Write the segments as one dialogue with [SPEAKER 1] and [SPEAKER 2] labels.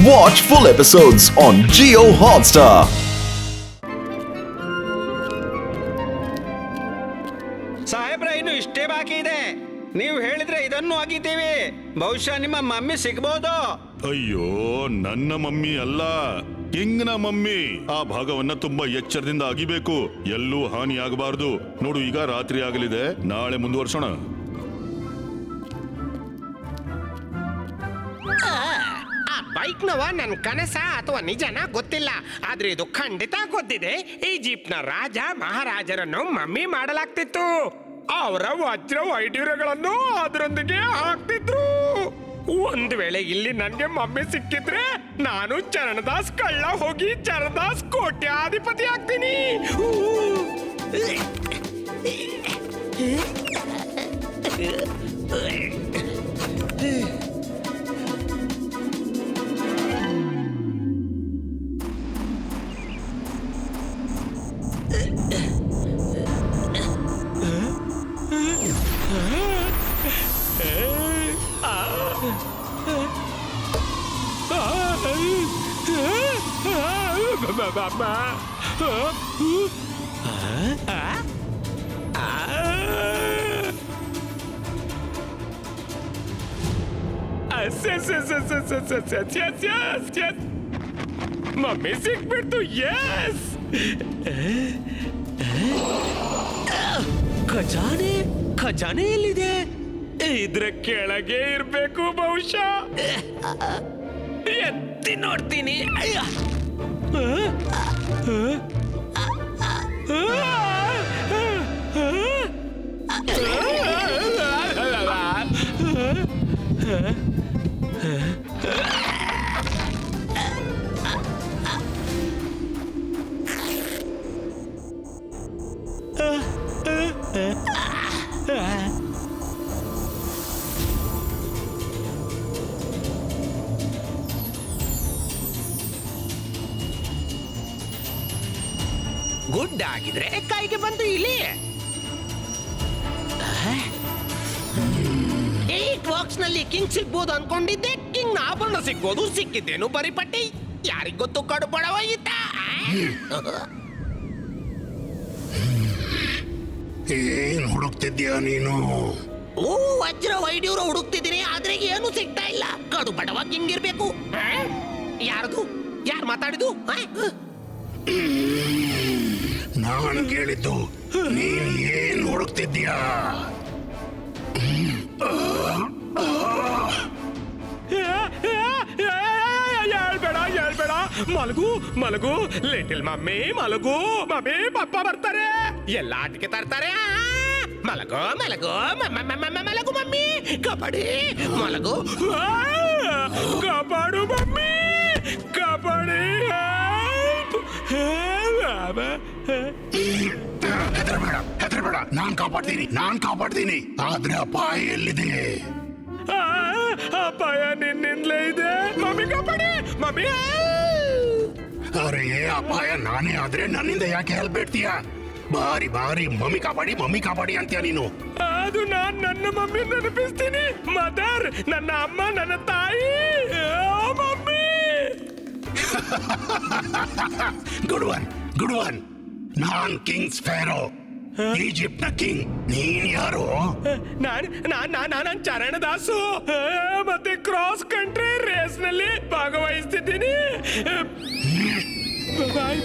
[SPEAKER 1] Watch full episodes on Jio Hotstar.
[SPEAKER 2] ಸಾಹೇಬ್ರ ಇನ್ನು ಇಷ್ಟೇ ಬಾಕಿ ಇದೆ. ನೀವು ಹೇಳಿದ್ರೆ ಇದನ್ನು ಆಗಿದ್ದೀವಿ. ಬಹುಶಃ ನಿಮ್ಮ ಮಮ್ಮಿ ಸಿಗ್ಬೋದು.
[SPEAKER 3] ಅಯ್ಯೋ, ನನ್ನ ಮಮ್ಮಿ ಅಲ್ಲ, ಕಿಂಗ್ನ ಮಮ್ಮಿ. ಆ ಭಾಗವನ್ನ ತುಂಬಾ ಎಚ್ಚರದಿಂದ ಅಗಿಬೇಕು, ಎಲ್ಲೂ ಹಾನಿ ಆಗಬಾರ್ದು. ನೋಡು, ಈಗ ರಾತ್ರಿ ಆಗಲಿದೆ, ನಾಳೆ ಮುಂದುವರ್ಸೋಣ.
[SPEAKER 4] ಬೈಕ್ನವ ನನ್ ಕನಸ ಅಥವಾ ನಿಜನ ಗೊತ್ತಿಲ್ಲ, ಆದ್ರೆ ಇದು ಖಂಡಿತ ಗೊತ್ತಿದೆ. ಈ ಜೀಪ್ನ ರಾಜ ಮಹಾರಾಜರನ್ನು ಮಮ್ಮಿ ಮಾಡಲಾಗ್ತಿತ್ತು. ಅವರ ವಜ್ರ ವೈಢೂರ್ಯಗಳನ್ನು ಅದರೊಂದಿಗೆ ಹಾಕ್ತಿದ್ರು. ಒಂದು ವೇಳೆ ಇಲ್ಲಿ ನನ್ಗೆ ಮಮ್ಮಿ ಸಿಕ್ಕಿದ್ರೆ ನಾನು ಚರಣದಾಸ್ ಕಳ್ಳ ಹೋಗಿ ಚರಣದಾಸ್ ಕೋಟ್ಯಾಧಿಪತಿ ಆಗ್ತೀನಿ. ಮಮ್ಮಿ ಸಿಕ್ಬಿಡ್ತು. ಎಸ್, ಖಜಾನೆ ಖಜಾನೆ ಎಲ್ಲಿದೆ? ಇದ್ರ ಕೆಳಗೆ ಇರ್ಬೇಕು ಬಹುಶಃ. ಎತ್ತಿ ನೋಡ್ತೀನಿ. ಗುಡ್ ಆಗಿದ್ರೆ ಕೈಗೆ ಬಂದು ಇಲ್ಲಿ. ಈ ಬಾಕ್ಸ್ ನಲ್ಲಿ ಕಿಂಗ್ ಸಿಗ್ಬೋದು ಅನ್ಕೊಂಡಿದ್ದೆ. ಕಿಂಗ್ ನ ಆಭರಣ ಸಿಗ್ಬೋದು. ಸಿಕ್ಕಿದ್ದೇನು ಬರೀ ಪಟ್ಟಿ. ಯಾರಿಗ್ ಗೊತ್ತು, ಕಡು ಬಡವಾಯಿತ.
[SPEAKER 5] ಏನ್ ಹುಡುಕ್ತಿದ್ಯಾ ನೀನು?
[SPEAKER 4] ಓ, ವಜ್ರ ವೈಢೂರ ಹುಡುಕ್ತಿದ್ದೀನಿ, ಆದ್ರೆ ಏನು ಸಿಗ್ತಾ ಇಲ್ಲ. ಕಡು ಬಡವ ಕಿಂಗ್ ಇರ್ಬೇಕು. ಯಾರದು? ಯಾರು ಮಾತಾಡಿದ್ದು?
[SPEAKER 5] ನಾನು ಕೇಳಿದ್ದು ನೀನ್ ಏನ್ ಹುಡುಕ್ತಿದ್ಯಾ?
[SPEAKER 4] ಹೇಳ್ಬೇಡ. ಮಲಗು ಮಲಗು ಲಿಟಲ್ ಮಮ್ಮಿ, ಮಲಗು. ಮಮ್ಮಿ ಪಪ್ಪ ಬರ್ತಾರೆ, ಎಲ್ಲ ಆಟಿಕೆ ತರ್ತಾರೆ. ಮಲಗು ಮಲಗು ಮಲಗು ಮಮ್ಮಿ. ಕಬಡ್ಡಿ ಮಲಗು. ಕಬಾಡು ಮಮ್ಮಿ, ಕಬಡ್ಡಿ.
[SPEAKER 5] ಹೆದರ್ಬೇಡ, ನಾನ್ ಕಾಪಾಡ್ತೀನಿ. ಆದ್ರೆ ಅಪಾಯ ಎಲ್ಲಿದೆ?
[SPEAKER 4] ಅಪಾಯ ನಿನ್ನಿಂದಲೇ ಇದೆ. ಮಮ್ಮಿ ಕಾಪಾಡಿ, ಮಮ್ಮಿ.
[SPEAKER 5] ಅರೆ, ಅಪಾಯ ನಾನೇ ಆದ್ರೆ ನನ್ನಿಂದ ಯಾಕೆ ಹೇಳ್ಬೇಡ್ತೀಯ? ಬಾರಿ ಮಮ್ಮಿ ಕಾಪಾಡಿ ಅಂತೀಯ ನೀನು.
[SPEAKER 4] ಅದು ನಾನ್ ನನ್ನ ಮಮ್ಮಿ ನೆನಪಿಸ್ತೀನಿ. ಮದರ್, ನನ್ನ ಅಮ್ಮ, ನನ್ನ ತಾಯಿ. ಮಮ್ಮಿ.
[SPEAKER 5] Good one. ನಾನ್ ಕಿಂಗ್ ಸ್ಪ್ಯಾರೋ, ಈಜಿಪ್ಟ್ ನ ಕಿಂಗ್. ನೀನ್ ಯಾರು?
[SPEAKER 4] ನಾನು ಚರಣದಾಸು. ಮತ್ತೆ ಕ್ರಾಸ್ ಕಂಟ್ರಿ ರೇಸ್ ನಲ್ಲಿ ಭಾಗವಹಿಸ್ತಿದ್ದೀನಿ. ಬಾಯ್.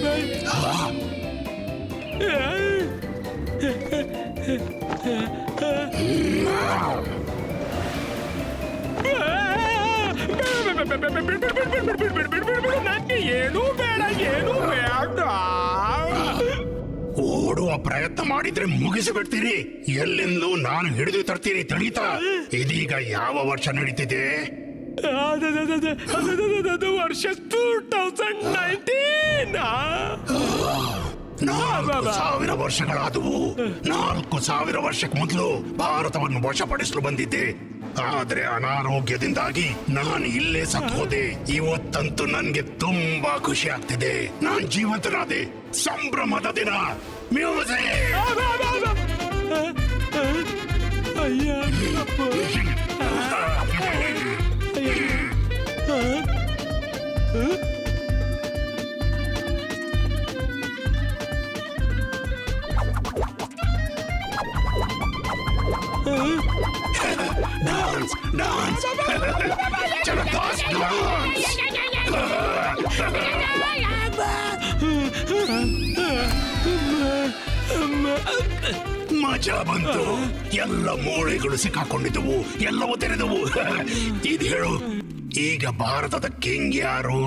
[SPEAKER 4] ನನಗೆ ಏನೂ ಬೇಡ.
[SPEAKER 5] ಓಡುವ ಪ್ರಯತ್ನ ಮಾಡಿದ್ರೆ ಮುಗಿಸಿಬಿಡ್ತೀರಿ. ಎಲ್ಲಿಂದಲೂ ನಾನು ಹಿಡಿದು ತರ್ತೀನಿ, ತಡೀತಾ. ಇದೀಗ ಯಾವ ವರ್ಷ ನಡೀತಿದೆ?
[SPEAKER 4] ವರ್ಷ 2019.
[SPEAKER 5] 4,000 ವರ್ಷಗಳಾದವು. 4,000 ವರ್ಷಕ್ಕೆ ಮೊದಲು ಭಾರತವನ್ನು ವಶಪಡಿಸಲು ಬಂದಿದ್ದೆ. ಆದ್ರೆ ಅನಾರೋಗ್ಯದಿಂದಾಗಿ ನಾನು ಇಲ್ಲೇ ಸತ್ತು ಹೋದೆ. ಇವತ್ತಂತೂ ನನ್ಗೆ ತುಂಬಾ ಖುಷಿ ಆಗ್ತಿದೆ. ನಾನ್ ಜೀವಂತನಾದೆ. ಸಂಭ್ರಮದ ದಿನ. ಮ್ಯೂಸಿಕ್. डांस डांस चलो डांस ಮಜಾ ಬಂತು. ಎಲ್ಲ ಮೂಳೆಗಳು ಸಿಕ್ಕಾಕೊಂಡಿದ್ದವು, ಎಲ್ಲವೂ ತೆರೆದವು. ಇದು ಹೇಳು, ಈಗ ಭಾರತದ ಕಿಂಗ್ ಯಾರು?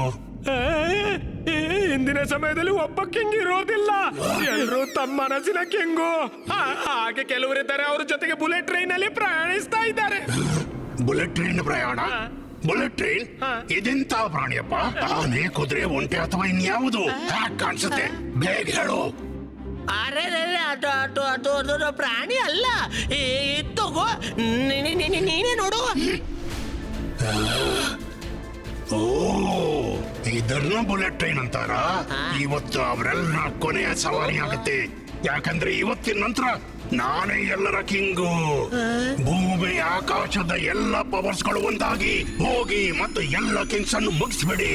[SPEAKER 4] ಇಂದಿನ ಸಮಯದಲ್ಲಿ ಒಬ್ಬ ಕಿಂಗ್ ಇರೋದಿಲ್ಲ, ಎಲ್ಲರೂ ತಮ್ಮ ಮನಸ್ಸಿನ ಕಿಂಗು. ಹಾಗೆ ಕೆಲವರಿದ್ದಾರೆ, ಅವ್ರ ಜೊತೆಗೆ ಬುಲೆಟ್ ಟ್ರೈನ್ ಅಲ್ಲಿ ಪ್ರಯಾಣಿಸ್ತಾ ಇದ್ದಾರೆ.
[SPEAKER 5] ಬುಲೆಟ್ ಟ್ರೈನ್ ಪ್ರಯಾಣ? ಬುಲೆಟ್ ಟ್ರೈನ್ ಇದೆಂತ ಪ್ರಾಣಿಯಪ್ಪ? ಆನೆ, ಕುದುರೆ, ಒಂಟೆ ಅಥವಾ ಇನ್ಯಾವುದು? ಹ್ಯಾಕ್ ಕಾಣಿಸುತ್ತೆ, ಬೇಗ ಹೇಳು.
[SPEAKER 6] ಅರೆ ಅದು ಪ್ರಾಣಿ ಅಲ್ಲ, ತಗೋ ನೀನೇ ನೋಡು.
[SPEAKER 5] ಓ, ಇದನ್ನ ಬುಲೆಟ್ ಟ್ರೈನ್ ಅಂತಾರ? ಇವತ್ತು ಅವರೆಲ್ಲ ಕೊನೆಯ ಸವಾರಿ ಆಗುತ್ತೆ. ಯಾಕಂದ್ರೆ ಇವತ್ತಿನ ನಂತರ ನಾನೇ ಎಲ್ಲರ ಕಿಂಗು. ಭೂಮಿ ಆಕಾಶದ ಎಲ್ಲ ಪವರ್ಸ್ ಗಳು ಒಂದಾಗಿ ಹೋಗಿ ಮತ್ತು ಎಲ್ಲ ಕಿಂಗ್ಸ್ ಅನ್ನು ಮುಗಿಸ್ಬಿಡಿ.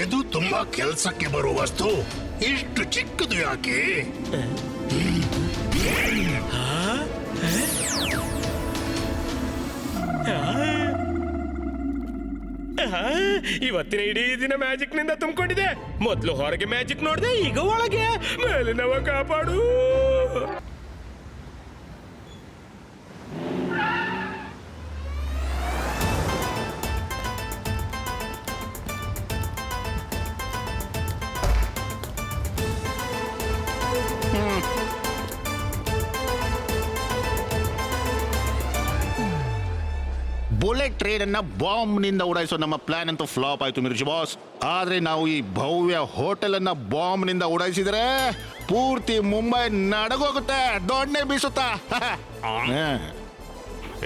[SPEAKER 5] ಇದು ತುಂಬಾ ಕೆಲ್ಸಕ್ಕೆ ಬರುವ ವಸ್ತು, ಇಷ್ಟು ಚಿಕ್ಕದು ಯಾಕೆ?
[SPEAKER 4] ಇವತ್ತಿನ ಇಡೀ ದಿನ ಮ್ಯಾಜಿಕ್ ನಿಂದ ತುಂಬಿಕೊಂಡಿದೆ. ಮೊದಲು ಹೊರಗೆ ಮ್ಯಾಜಿಕ್ ನೋಡಿದೆ, ಈಗ ಒಳಗೆ. ಮೇಲಿನವ ಕಾಪಾಡು.
[SPEAKER 7] ಬುಲೆಟ್ ಟ್ರೈನ್ ಅನ್ನ ಬಾಂಬ್ ನಿಂದ ಉಡಾಯಿಸೋ ನಮ್ಮ ಪ್ಲಾನ್ ಅಂತೂ ಫ್ಲಾಪ್ ಆಯ್ತು ಮಿರ್ಜಿ ಬಾಸ್. ಆದ್ರೆ ನಾವು ಈ ಭವ್ಯ ಹೋಟೆಲ್ ಅನ್ನ ಬಾಂಬ್ ನಿಂದ ಉಡಾಯಿಸಿದ್ರೆ ಪೂರ್ತಿ ಮುಂಬೈ ನಡಗೋಗುತ್ತೆ, ದೊಣ್ಣೆ ಬೀಸುತ್ತಾ.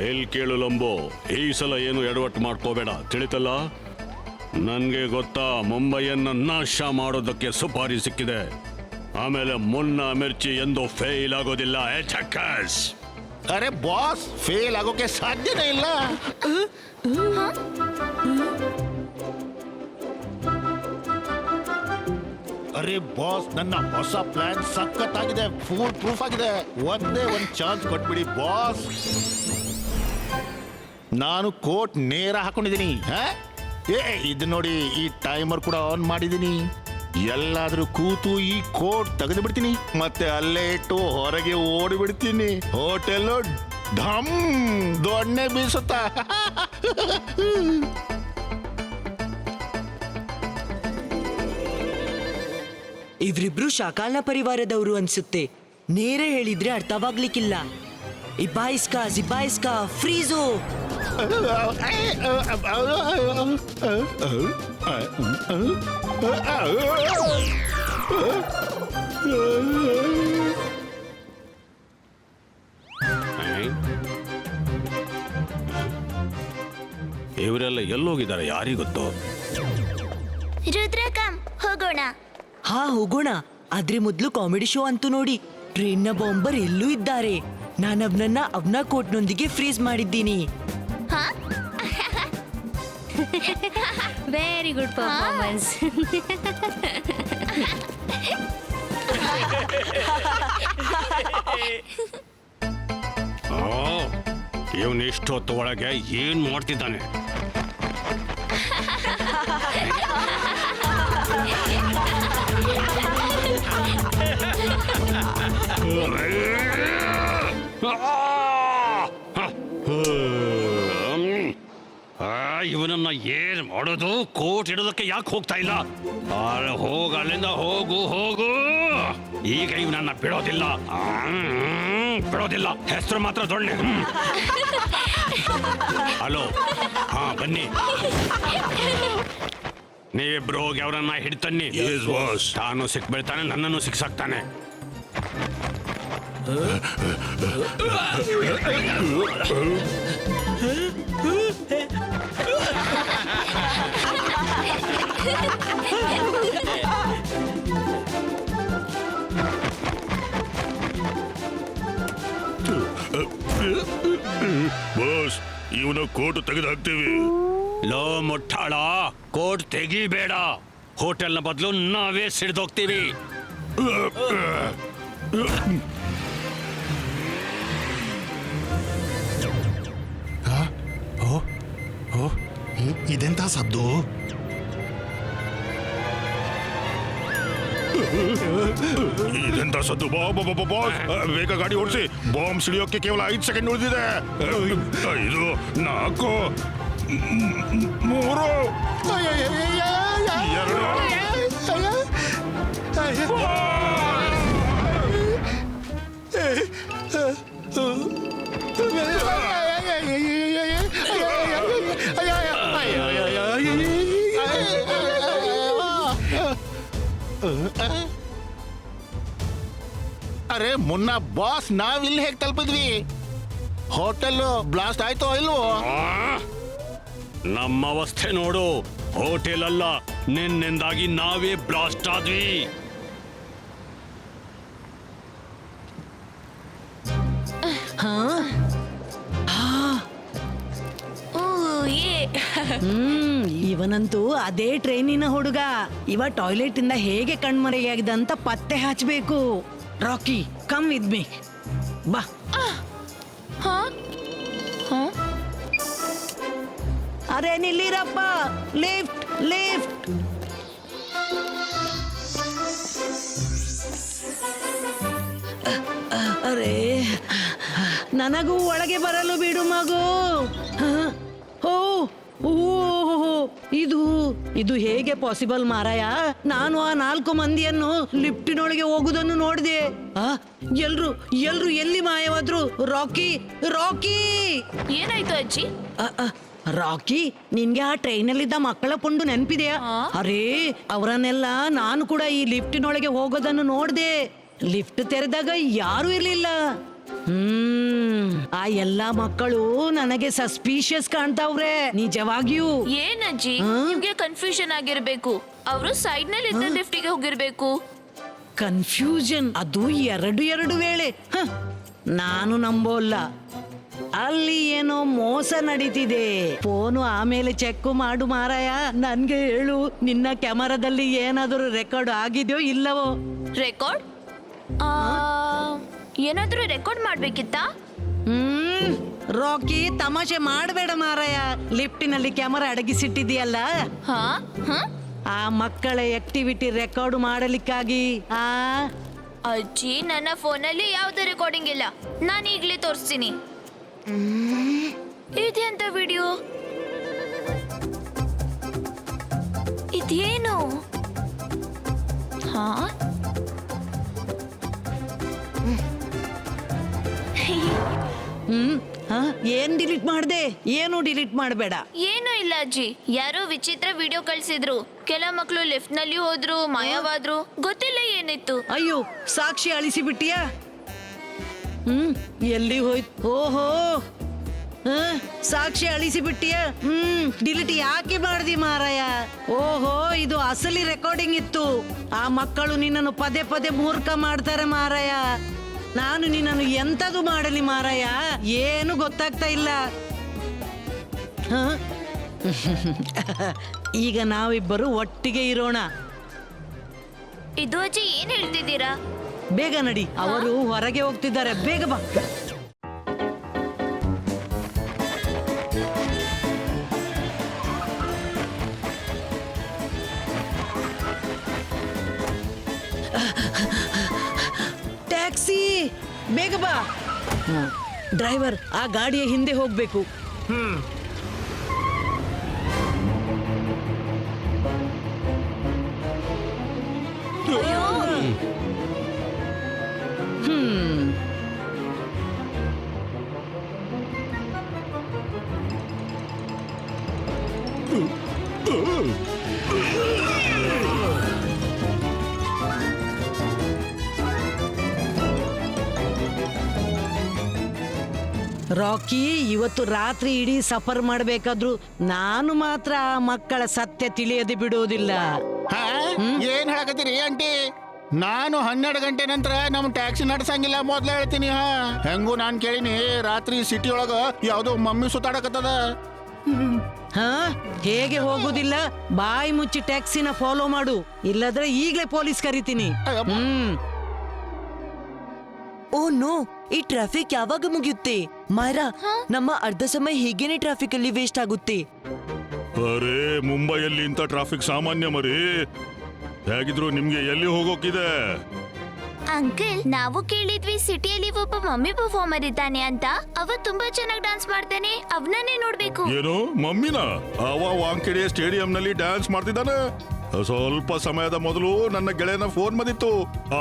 [SPEAKER 8] ಎಲ್ ಕೇಳು ಲಂಬೋ, ಈ ಸಲ ಏನು ಎಡವಟ್ಟು ಮಾಡ್ಕೋಬೇಡ, ತಿಳಿತಲ್ಲ? ನನ್ಗೆ ಗೊತ್ತಾ, ಮುಂಬೈಯನ್ನ ನಾಶ ಮಾಡೋದಕ್ಕೆ ಸುಪಾರಿ ಸಿಕ್ಕಿದೆ. ಆಮೇಲೆ ಮುನ್ನ ಮಿರ್ಚಿ ಎಂದು ಫೇಲ್ ಆಗೋದಿಲ್ಲ.
[SPEAKER 7] ಅರೆ ಬಾಸ್, ಫೇಲ್ ಆಗೋಕೆ ಸಾಧ್ಯನೇ ಇಲ್ಲ. ಅರೆ ಬಾಸ್, ನನ್ನ ಹೊಸ ಪ್ಲಾನ್ ಸಖತ್ತಾಗಿದೆ, ಫುಲ್ ಪ್ರೂಫ್ ಆಗಿದೆ. ಒಂದೇ ಒಂದು ಚಾನ್ಸ್ ಕೊಟ್ಬಿಡಿ ಬಾಸ್. ನಾನು ಕೋಟ್ ನೇರ ಹಾಕೊಂಡಿದ್ದೀನಿ. ಇದು ನೋಡಿ, ಈ ಟೈಮರ್ ಕೂಡ ಆನ್ ಮಾಡಿದ್ದೀನಿ. ಎಲ್ಲಾದ್ರೂ ಕೂತು ಈ ಕೋಟ್ ತೆಗೆದು ಬಿಡ್ತೀನಿ, ಮತ್ತೆ ಅಲ್ಲೇ ಇಟ್ಟು ಹೊರಗೆ ಓಡಿ ಬಿಡ್ತೀನಿ. ಹೋಟೆಲ್ ಢಮ್ ದೊಣ್ಣೆ ಬೀಸುತ್ತಾ.
[SPEAKER 9] ಇವ್ರಿಬ್ರು ಶಾಕಾಲ್ನ ಪರಿವಾರದವರು ಅನ್ಸುತ್ತೆ. ನೇರ ಹೇಳಿದ್ರೆ ಅರ್ಥವಾಗ್ಲಿಕ್ಕಿಲ್ಲ. ಇಬಾಯಿಸ್ಕಾ ಜಿಬಾಯಿಸ್ಕಾ ಫ್ರೀಜು.
[SPEAKER 8] ಇವರೆಲ್ಲ ಎಲ್ಲೋಗಿದ್ದಾರೆ ಯಾರಿಗೊತ್ತು?
[SPEAKER 10] ರುದ್ರಕಂ ಹೋಗೋಣ.
[SPEAKER 9] ಹಾ ಹೋಗೋಣ. ಆದ್ರೆ ಮೊದ್ಲು ಕಾಮಿಡಿ ಶೋ ಅಂತೂ ನೋಡಿ. ಟ್ರೈನ್ನ ಬಾಂಬರ್ ಎಲ್ಲೂ ಇದ್ದಾರೆ. ನಾನವ್ನನ್ನ ಅವನ ಕೋಟ್ನೊಂದಿಗೆ ಫ್ರೀಸ್ ಮಾಡಿದ್ದೀನಿ.
[SPEAKER 10] Very good performance.
[SPEAKER 8] ಇವನು ಇಷ್ಟೊತ್ತು ಒಳಗೆ ಏನ್ ಮಾಡ್ತಿದ್ದಾನೆ? ಇವನನ್ನ ಏನ್ ಮಾಡೋದು? ಕೋಟ್ ಇಡೋದಕ್ಕೆ ಯಾಕೆ ಹೋಗ್ತಾ ಇಲ್ಲ? ಹೋಗ, ಅಲ್ಲಿಂದ ಹೋಗು ಹೋಗು. ಈಗ ಇವನನ್ನ ಬಿಡೋದಿಲ್ಲ, ಬಿಡೋದಿಲ್ಲ. ಹೆಸರು ಮಾತ್ರ ದೊಣ್ಣೆ. ಹಲೋ, ಹಾ ಬನ್ನಿ. ನೀವಿಬ್ರು ಹೋಗಿ ಅವರನ್ನ ಹಿಡ್ತನ್ನಿ. ತಾನು ಸಿಕ್ಬಿಡ್ತಾನೆ, ನನ್ನನ್ನು ಸಿಕ್ಸಾಕ್ತಾನೆ.
[SPEAKER 3] ಬಾಸ್ ಇವನ ಕೋಟ್ ತೆಗೆದು ಹಾಕ್ತೀವಿ.
[SPEAKER 8] ಲೋ ಮುಟ್ಟಾಳ, ಕೋಟ್ ತೆಗಿಬೇಡ. ಹೋಟೆಲ್ನ ಬದಲು ನಾವೇ ಸಿಡ್ದೋಗ್ತೀವಿ.
[SPEAKER 5] ಇದೆಂತ ಸದ್ದು?
[SPEAKER 3] ಇದೆಂತ ಸದ್ದು? ಬಾಸ್ ಬೇಗ ಗಾಡಿ ಓಡಿಸಿ. ಬಾಂಬ್ ಸಿಡಿಯೋಕೆ ಕೇವಲ 5 ಸೆಕೆಂಡ್ ಉಳಿದಿದೆ. 5, 4,
[SPEAKER 7] ಅರೆ ಮುನ್ನ ಬಾಸ್, ನಾವಿಲ್ಲಿ ಹೇಗೆ ತಲುಪಿದ್ವಿ? ಹೋಟೆಲ್ ಬ್ಲಾಸ್ಟ್ ಆಯ್ತೋ ಇಲ್ವೋ?
[SPEAKER 8] ನಮ್ಮ ಅವಸ್ಥೆ ನೋಡು. ಹೋಟೆಲ್ ಅಲ್ಲ, ನಿನ್ನಿಂದಾಗಿ ನಾವೇ ಬ್ಲಾಸ್ಟ್ ಆದ್ವಿ.
[SPEAKER 9] ಇವನಂತೂ ಅದೇ ಟ್ರೈನಿನ ಹುಡುಗ. ಇವ ಟಾಯ್ಲೆಟ್ ಇಂದ ಹೇಗೆ ಕಣ್ಮರೆಯಾಗಿದೆ ಅಂತ ಪತ್ತೆ ಹಚ್ಚಬೇಕು. ರಾಕಿ, ಕಮ್ ವಿತ್ ಮೀ, ಬಾ. ಅರೆ ನಿಲ್ಲಿರಪ್ಪ, ಲಿಫ್ಟ್ ಲಿಫ್ಟ್. ಅರೆ ನನಗೂ ಒಳಗೆ ಬರಲು ಬಿಡು ಮಗು. ಇದು ಹೇಗೆ ಪಾಸಿಬಲ್ ಮಾರಾಯ? ನಾನು ಆ 4 ಮಂದಿಯನ್ನು ಲಿಫ್ಟಿನೊಳಗೆ ಹೋಗುವುದನ್ನು ನೋಡಿದೆ. ಎಲ್ರು ಎಲ್ಲಿ ಮಾಯವಾದ್ರು? ರಾಕಿ, ರಾಕಿ!
[SPEAKER 10] ಏನಾಯ್ತು ಅಜ್ಜಿ?
[SPEAKER 9] ರಾಕಿ, ನಿನ್ಗೆ ಆ ಟ್ರೈನಲ್ಲಿದ್ದ ಮಕ್ಕಳ ಪುಂಡು ನೆನಪಿದೆಯಾ? ಅರೇ, ಅವರನ್ನೆಲ್ಲ ನಾನು ಕೂಡ ಈ ಲಿಫ್ಟಿನೊಳಗೆ ಹೋಗೋದನ್ನು ನೋಡ್ದೆ. ಲಿಫ್ಟ್ ತೆರೆದಾಗ ಯಾರು ಇರ್ಲಿಲ್ಲ. ಆ ಎಲ್ಲಾ ಮಕ್ಕಳು ನನಗೆ ಸಸ್ಪಿಷಿಯಸ್ ಕಾಣ್ತಾವ್ರೆ, ನಿಜವಾಗಿಯೂ.
[SPEAKER 10] ಏನಜ್ಜಿ, ನಿಮ್ಗೆ ಕನ್ಫ್ಯೂಷನ್ ಆಗಿರ್ಬೇಕು. ಅವರು ಸೈಡ್ ನಲ್ಲಿ ಇದ್ದ ಲಿಫ್ಟಿಗೆ ಹೋಗಿರ್ಬೇಕು.
[SPEAKER 9] ಕನ್ಫ್ಯೂಷನ್? ಅದು ಎರಡು ವೇಳೆ. ನಾನು ನಂಬೋಲ್ಲ. ಅಲ್ಲಿ ಏನೋ ಮೋಸ ನಡೀತಿದೆ. ಫೋನು ಆಮೇಲೆ ಚೆಕ್ ಮಾಡು ಮಾರಾಯ. ನನ್ಗೆ ಹೇಳು, ನಿನ್ನ ಕ್ಯಾಮರಾದಲ್ಲಿ ಏನಾದರೂ ರೆಕಾರ್ಡ್ ಆಗಿದೆಯೋ ಇಲ್ಲವೋ?
[SPEAKER 10] ರೆಕಾರ್ಡ್? ಏನಾದ್ರೂ ರೆಕಾರ್ಡ್ ಮಾಡ್ಬೇಕಿತ್ತಾ?
[SPEAKER 9] ರಾಕಿ, ತಮಾಷೆ ಮಾಡಬೇಡ ಮಾರಾಯ. ಲಿಫ್ಟಿನಲ್ಲಿ ಕ್ಯಾಮರಾ ಅಡಗಿಸಿಟ್ಟಿದೆಯಲ್ಲ, ಆ ಮಕ್ಕಳ ಆಕ್ಟಿವಿಟಿ ರೆಕಾರ್ಡ್ ಮಾಡಲಿಕ್ಕಾಗಿ.
[SPEAKER 10] ಅಜ್ಜಿ, ನನ್ನ ಫೋನಲ್ಲಿ ಯಾವುದೇ ರೆಕಾರ್ಡಿಂಗ್ ಇಲ್ಲ. ನಾನು ಈಗಲೇ ತೋರಿಸ್ತೀನಿ. ಇದೆಂತ ವಿಡಿಯೋ? ಇದೇನು?
[SPEAKER 9] ಏನ್ ಡಿಲೀಟ್ ಮಾಡ್ದೆ? ಏನು ಡಿಲೀಟ್ ಮಾಡಬೇಡ.
[SPEAKER 10] ಏನು ಇಲ್ಲ ಅಜ್ಜಿ, ಯಾರೋ ವಿಚಿತ್ರ ವಿಡಿಯೋ ಕಳ್ಸಿದ್ರು. ಕೆಲ ಮಕ್ಕಳು ಲಿಫ್ಟ್ ನಲ್ಲಿ ಹೋದ್ರು, ಮಾಯವಾದ್ರು, ಗೊತ್ತಿಲ್ಲ ಏನಿತ್ತು.
[SPEAKER 9] ಅಯ್ಯೋ, ಸಾಕ್ಷಿ ಅಳಿಸಿ ಬಿಟ್ಟಿಯಾ? ಎಲ್ಲಿ ಹೋಯ್ತು? ಓಹೋ, ಸಾಕ್ಷಿ ಅಳಿಸಿ ಬಿಟ್ಟಿಯಾ? ಡಿಲೀಟ್ ಯಾಕೆ ಮಾಡ್ದಿ ಮಾರಾಯ? ಓಹೋ, ಇದು ಅಸಲಿ ರೆಕಾರ್ಡಿಂಗ್ ಇತ್ತು. ಆ ಮಕ್ಕಳು ನಿನ್ನನ್ನು ಪದೇ ಪದೇ ಮೂರ್ಖ ಮಾಡ್ತಾರೆ ಮಾರಾಯ. ನಾನು ನಿನ್ನನ್ನು ಎಂತದು ಮಾಡಲಿ ಮಾರಾಯ? ಏನು ಗೊತ್ತಾಗ್ತಾ ಇಲ್ಲ. ಈಗ ನಾವಿಬ್ಬರು ಒಟ್ಟಿಗೆ ಇರೋಣ.
[SPEAKER 10] ಇದು ಅಜ್ಜಿ ಏನ್ ಹೇಳ್ತಿದ್ದೀರಾ?
[SPEAKER 9] ಬೇಗ ನಡಿ, ಅವರು ಹೊರಗೆ ಹೋಗ್ತಿದ್ದಾರೆ. ಬೇಗ ಬಾ. ಟ್ಯಾಕ್ಸಿ, ಬೇಗ ಬಾ. ಡ್ರೈವರ್, ಆ ಗಾಡಿಯ ಹಿಂದೆ ಹೋಗ್ಬೇಕು. ರಾಕಿ, ಇವತ್ತು ರಾತ್ರಿ ಇಡೀ ಸಫರ್ ಮಾಡಬೇಕಾದ್ರು ನಾನು ಮಾತ್ರ ಆ ಮಕ್ಕಳ ಸತ್ಯ ತಿಳಿಯದೆ ಬಿಡೋದಿಲ್ಲ.
[SPEAKER 7] ಏನ್ ಹೇಳಕತ್ತೀರಿ ಆಂಟಿ? ನಾನು 12 ಗಂಟೆ ನಂತರ ನಮ್ ಟ್ಯಾಕ್ಸಿ ನಡ್ಸಂಗಿಲ್ಲ ಮೊದ್ಲೇ ಹೇಳ್ತೀನಿ. ಹೆಂಗೂ ನಾನ್ ಕೇಳಿನಿ ರಾತ್ರಿ ಸಿಟಿ ಒಳಗ ಯಾವ್ದೋ ಮಮ್ಮಿ ಸುತ್ತಾಡಕತ್ತದ.
[SPEAKER 9] ಹಾ ಹೇಗೆ ಹೋಗುದಿಲ್ಲ, ಬಾಯಿ ಮುಚ್ಚಿ ಟ್ಯಾಕ್ಸಿನ ಫಾಲೋ ಮಾಡು, ಇಲ್ಲದ್ರೆ ಈಗ್ಲೇ ಪೊಲೀಸ್ ಕರಿತೀನಿ.
[SPEAKER 11] ಓ ನೋ, ಈ ಟ್ರಾಫಿಕ್ ಯಾವಾಗ ಮುಗಿಯುತ್ತೆ? ಮಾಯರಾ, ನಮ್ಮ ಅರ್ಧ ಸಮಯ ಹೀಗೇನೆ ಟ್ರಾಫಿಕ್ ಅಲ್ಲಿ ವೇಸ್ಟ್ ಆಗುತ್ತೆ.
[SPEAKER 3] ಅರೇ, ಮುಂಬೈಯಲ್ಲಿ ಇಂಥ ಟ್ರಾಫಿಕ್ ಸಾಮಾನ್ಯ ಮರಿ. ಹೇಗಿದ್ರು ನಿಮ್ಗೆ ಎಲ್ಲಿ ಹೋಗೋಕಿದೆ?
[SPEAKER 10] ಅಂಕಲ್, ನಾವು ಕೇಳಿದ್ವಿ ಸಿಟಿಯಲ್ಲಿ ಒಬ್ಬ ಮಮ್ಮಿ ಪರ್ಫಾರ್ಮರ್ ಇದ್ದಾನೆ ಅಂತ. ಅವ ತುಂಬಾ ಚೆನ್ನಾಗಿ ಡ್ಯಾನ್ಸ್ ಮಾಡ್ತಾನೆ, ಅವನನ್ನೇ ನೋಡ್ಬೇಕು.
[SPEAKER 3] ಏನು, ಮಮ್ಮಿನ? ಅವ ವಾಂಖೆಡೆ ಸ್ಟೇಡಿಯಂ ನಲ್ಲಿ ಡ್ಯಾನ್ಸ್ ಮಾಡ್ತಿದ್ದಾನೆ. ಸ್ವಲ್ಪ ಸಮಯದ ಮೊದಲು ನನ್ನ ಗೆಳೆಯನ ಫೋನ್ ಬಂದಿತ್ತು.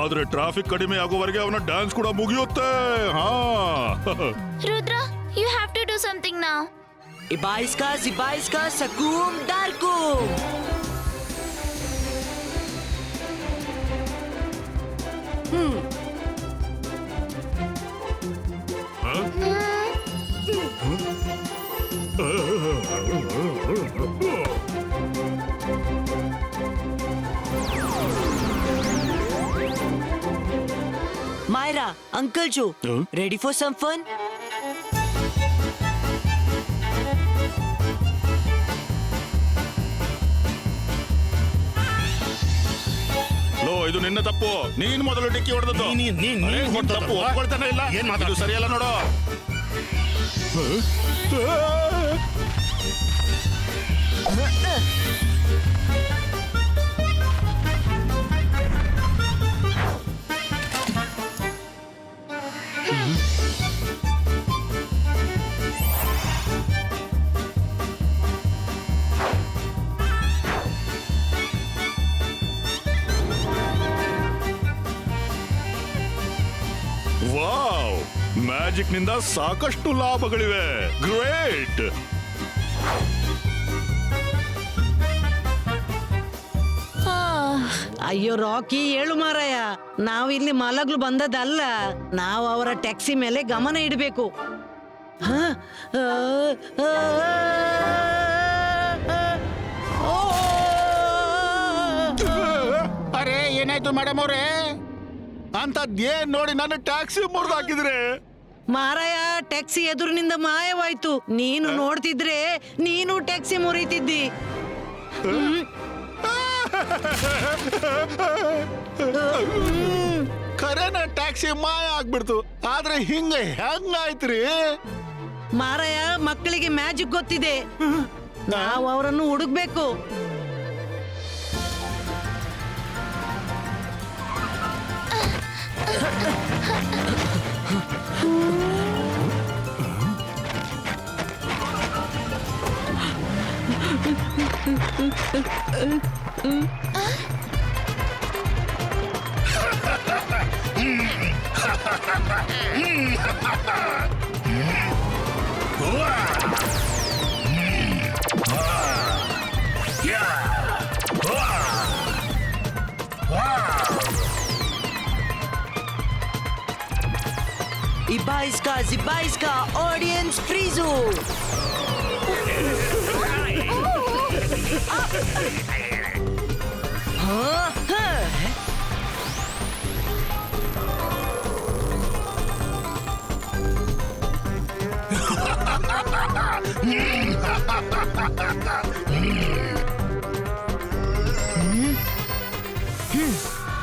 [SPEAKER 3] ಆದ್ರೆ ಟ್ರಾಫಿಕ್ ಕಡಿಮೆ ಆಗುವವರೆಗೆ ಅವನ ಡ್ಯಾನ್ಸ್ ಕೂಡ ಮುಗಿಯುತ್ತೆ. ಹಾ
[SPEAKER 10] Rudra, you have to do something now.
[SPEAKER 11] Ibaiska, Sakum, Darkum. Myra, Uncle Joe, ready for some fun?
[SPEAKER 3] Low, ಇದು ನಿನ್ನ ತಪ್ಪು. ನೀನ್ ಮೊದಲು ಡಿಕ್ಕಿ ಹೊಡೆದದ್ದು. ತಪ್ಪು ಒಪ್ಕೊಳ್ತಾನೆ ಇಲ್ಲ. ಇದು ಸರಿಯಲ್ಲ ನೋಡು. ವಾವ್, ಮ್ಯಾಜಿಕ್ ನಿಂದ ಸಾಕಷ್ಟು ಲಾಭಗಳಿವೆ. ಗ್ರೇಟ್.
[SPEAKER 9] ಅಯ್ಯೋ ರಾಕಿ, ಹೇಳು ಮಾರಾಯ, ನಾವಿಲ್ಲಿ ಮಲಗ್ಲು ಬಂದದಲ್ಲ, ನಾವು ಅವರ ಟ್ಯಾಕ್ಸಿ ಮೇಲೆ ಗಮನ ಇಡಬೇಕು.
[SPEAKER 7] ಅರೆ, ಏನಾಯ್ತು ಮೇಡಮ್ ಅವ್ರೆ? ಅಂತದ್ದೇನ್ ನೋಡಿ ನನ್ನ ಟ್ಯಾಕ್ಸಿ ಮುರಿದು ಹಾಕಿದ್ರೆ?
[SPEAKER 9] ಮಾರಾಯ, ಟ್ಯಾಕ್ಸಿ ಎದುರಿನಿಂದ ಮಾಯವಾಯ್ತು. ನೀನು ನೋಡ್ತಿದ್ರೆ ನೀನು ಟ್ಯಾಕ್ಸಿ ಮುರಿತಿದ್ದಿ.
[SPEAKER 7] ಖರೇನ ಟ್ಯಾಕ್ಸಿ ಮಾಯ ಆಗ್ಬಿಡ್ತು. ಆದ್ರೆ ಹಿಂಗ ಹೆಂಗಾಯ್ತ್ರಿ?
[SPEAKER 9] ಮಾರಾಯ, ಮಕ್ಕಳಿಗೆ ಮ್ಯಾಜಿಕ್ ಗೊತ್ತಿದೆ, ನಾವು ಅವರನ್ನು ಹುಡುಕ್ಬೇಕು.
[SPEAKER 11] Ibaiska, audience freezo.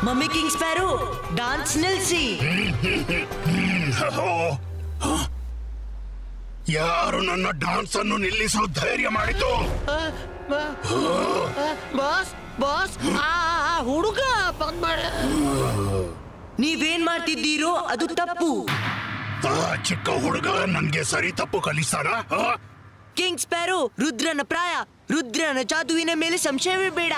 [SPEAKER 11] Mummy King Sparrow, dance nilsi.
[SPEAKER 5] ಯಾರು ನನ್ನ ಡಾನ್ಸ್ ಅನ್ನು ನಿಲ್ಲಿಸಲು ಧೈರ್ಯ ಮಾಡಿತು?
[SPEAKER 11] ಬಾಸ್, ಹುಡುಗ ನೀವೇನ್ ಮಾಡ್ತಿದ್ದೀರೋ ಅದು ತಪ್ಪು.
[SPEAKER 5] ಚಿಕ್ಕ ಹುಡುಗ ನನ್ಗೆ ಸರಿ ತಪ್ಪು ಕಲಿಸ್ತಾನ?
[SPEAKER 11] ಕಿಂಗ್ ಸ್ಪ್ಯಾರೋ, ರುದ್ರನ ಪ್ರಾಯ, ರುದ್ರನ ಜಾದುವಿನ ಮೇಲೆ ಸಂಶಯವೇ ಬೇಡ.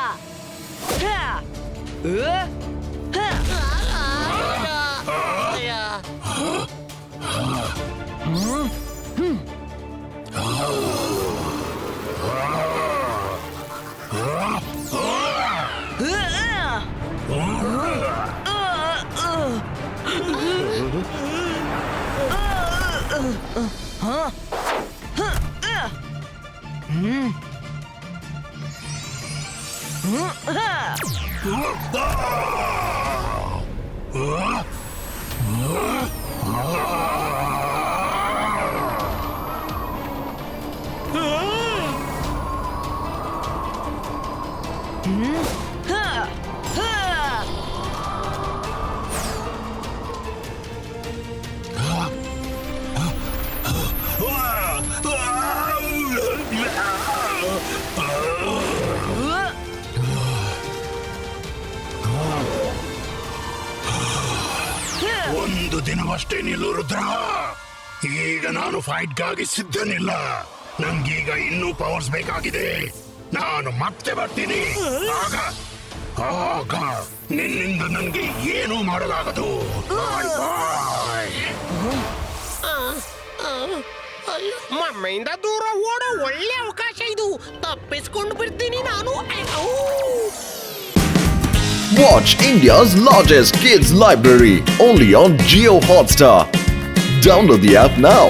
[SPEAKER 5] ಒಂದು ದಿನವಷ್ಟೇ ನಿಲ್ಲು ರುದ್ರ. ಈಗ ನಾನು ಫೈಟ್ಗಾಗಿ ಸಿದ್ಧನಿಲ್ಲ. ನಂಗೀಗ ಇನ್ನೂ ಪವರ್ಸ್ ಬೇಕಾಗಿದೆ. ನಾನು ಮತ್ತೆ ಬರ್ತೀನಿ. ಆಗ ಆಗ ನಿನ್ನಿಂದ ನನಗೆ ಏನೂ ಮಾಡಲಾಗದು. ಬಾಯ್ ಬಾಯ್.
[SPEAKER 4] ಮಮ್ಮಿಯಿಂದ ದೂರ ಓಡೋ ಒಳ್ಳೆ ಅವಕಾಶ ಇದು. ತಪ್ಪಿಸ್ಕೊಂಡು ಬಿಡ್ತೀನಿ ನಾನು.
[SPEAKER 1] Watch India's largest kids library only on Jio Hotstar. Download the app now.